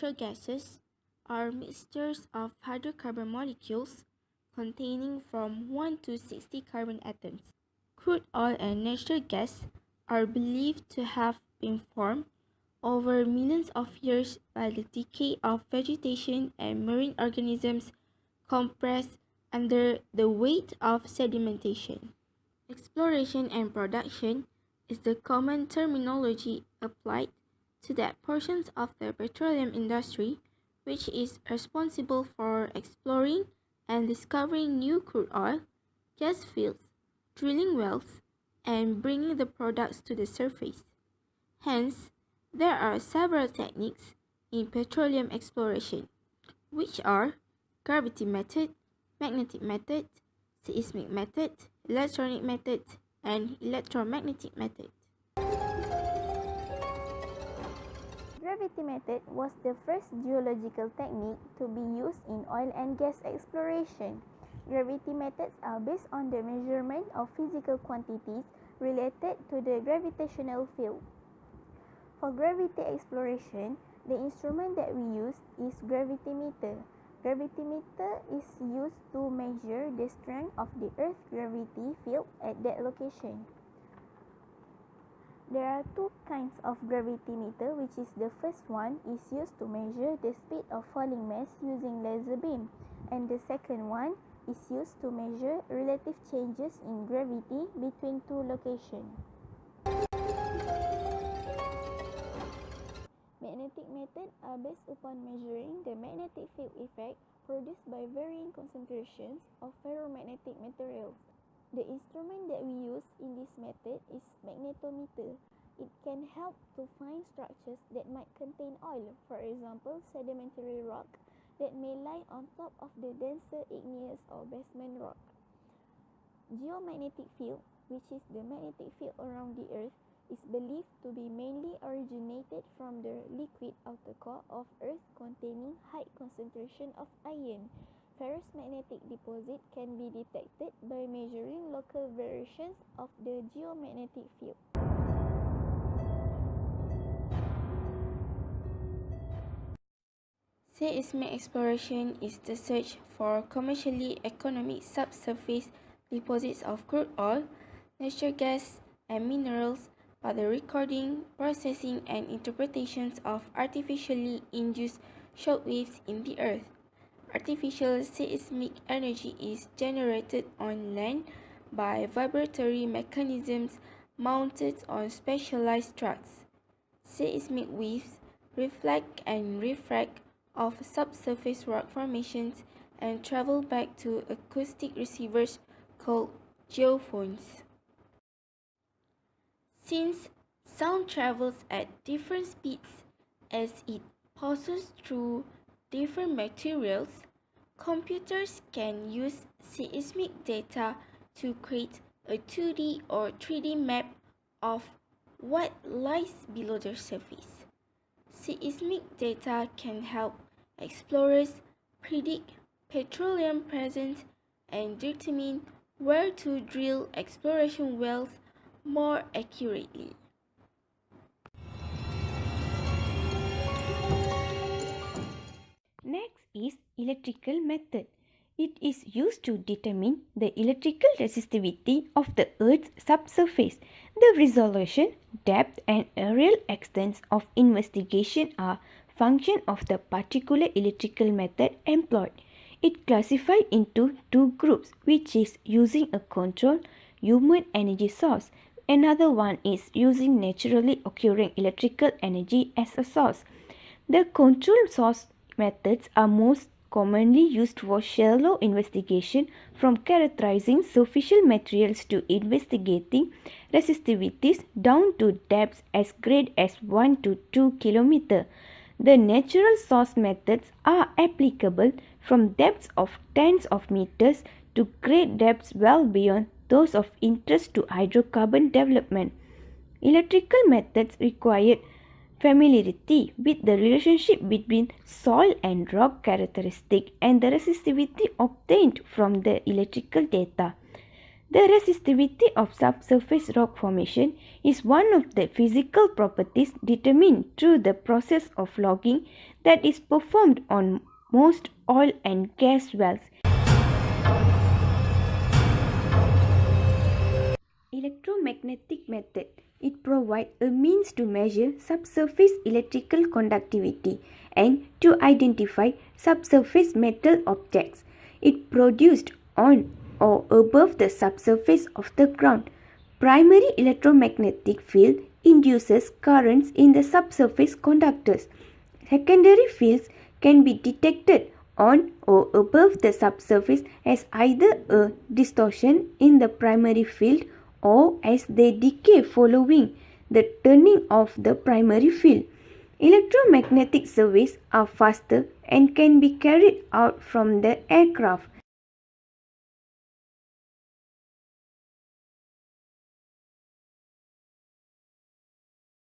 natural gases are mixtures of hydrocarbon molecules containing from 1 to 60 carbon atoms. Crude oil and natural gas are believed to have been formed over millions of years by the decay of vegetation and marine organisms compressed under the weight of sedimentation. Exploration and production is the common terminology applied to that portions of the petroleum industry which is responsible for exploring and discovering new crude oil, gas fields, drilling wells, and bringing the products to the surface. Hence, there are several techniques in petroleum exploration, which are gravity method, magnetic method, seismic method, electronic method, and electromagnetic method. Gravity method was the first geological technique to be used in oil and gas exploration. Gravity methods are based on the measurement of physical quantities related to the gravitational field. For gravity exploration, the instrument that we use is gravitymeter. Gravitymeter is used to measure the strength of the Earth's gravity field at that location. There are two kinds of gravitymeter, which is the first one is used to measure the speed of falling mass using laser beam, and the second one is used to measure relative changes in gravity between two locations. Magnetic methods are based upon measuring the magnetic field effect produced by varying concentrations of ferromagnetic materials. The instrument that we use in this method is magnetometer. It can help to find structures that might contain oil, for example, sedimentary rock that may lie on top of the denser igneous or basement rock. Geomagnetic field, which is the magnetic field around the Earth, is believed to be mainly originated from the liquid outer core of Earth containing high concentration of iron. Ferrous magnetic deposit can be detected by measuring local variations of the geomagnetic field. Seismic exploration is the search for commercially economic subsurface deposits of crude oil, natural gas, and minerals by the recording, processing, and interpretations of artificially induced shock waves in the Earth. Artificial seismic energy is generated on land by vibratory mechanisms mounted on specialized trucks. Seismic waves reflect and refract off subsurface rock formations and travel back to acoustic receivers called geophones. Since sound travels at different speeds as it passes through different materials, computers can use seismic data to create a 2D or 3D map of what lies below the surface. Seismic data can help explorers predict petroleum presence and determine where to drill exploration wells more accurately. Next is electrical method. It is used to determine the electrical resistivity of the Earth's subsurface. The resolution, depth, and areal extents of investigation are function of the particular electrical method employed. It classified into two groups, which is using a controlled human energy source. Another one is using naturally occurring electrical energy as a source. The controlled source methods are most commonly used for shallow investigation, from characterizing superficial materials to investigating resistivities down to depths as great as 1 to 2 km. The natural source methods are applicable from depths of tens of meters to great depths well beyond those of interest to hydrocarbon development. Electrical methods require familiarity with the relationship between soil and rock characteristic and the resistivity obtained from the electrical data. The resistivity of subsurface rock formation is one of the physical properties determined through the process of logging that is performed on most oil and gas wells. Electromagnetic method. It provides a means to measure subsurface electrical conductivity and to identify subsurface metal objects. It produced on or above the subsurface of the ground. Primary electromagnetic field induces currents in the subsurface conductors. Secondary fields can be detected on or above the subsurface as either a distortion in the primary field or as they decay following the turning of the primary field. Electromagnetic surveys are faster and can be carried out from the aircraft.